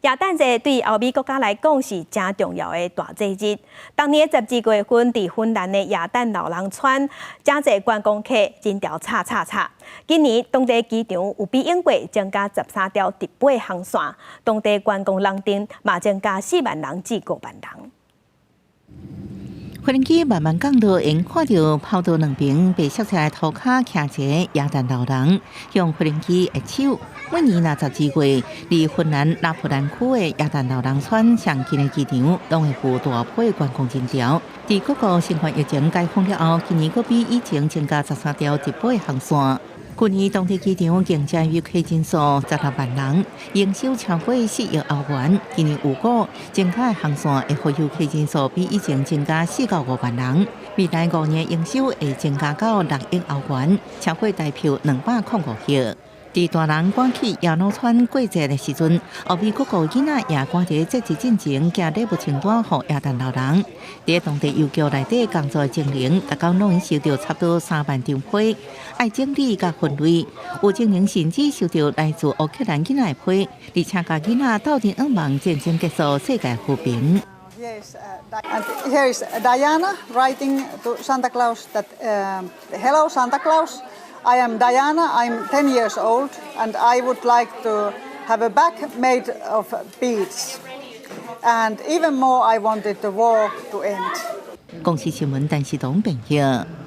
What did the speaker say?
耶诞节对欧美国家来讲是真重要的大节日。当年12月份，伫芬兰的耶诞老人村，真侪观光客真条叉。今年当地机场有比英国增加13条直飞航线，当地观光人丁嘛增加4万人至5万人。飞行机慢慢降落，因看到跑道两边被摔下来涂骹徛一个耶诞老人，向飞行机握手。每年12月，离芬兰拉普兰区的耶诞老人村上近的机场，拢会有大批观光人潮。伫各国新冠疫情解封了后，今年佫比以前增加13条直飞航线。去年当地机场竞争旅客人数16万人，营收超过4亿欧元。今年预估增加的航线会互游客人数比以前增加4到5万人。未来5年营收会增加到6亿欧元，超过台票205亿。伫大人赶去耶鲁村过节的时阵，后面各国囡仔也赶伫节日进前寄礼物清单予耶诞老人。伫当地邮局内底工作的精灵，逐工拢收到差不多3万张批，爱整理甲分类。有精灵甚至收到来自乌克兰囡仔的批，而且甲囡仔斗阵愿望，渐渐结束世界和平。Yes, and here is Diana writing to Santa Claus that, hello Santa Claus, I am Diana, I'm 10 years old and I would like to have a bag made of beads. And even more I wanted the war to end. 公司新闻，陈时东编译。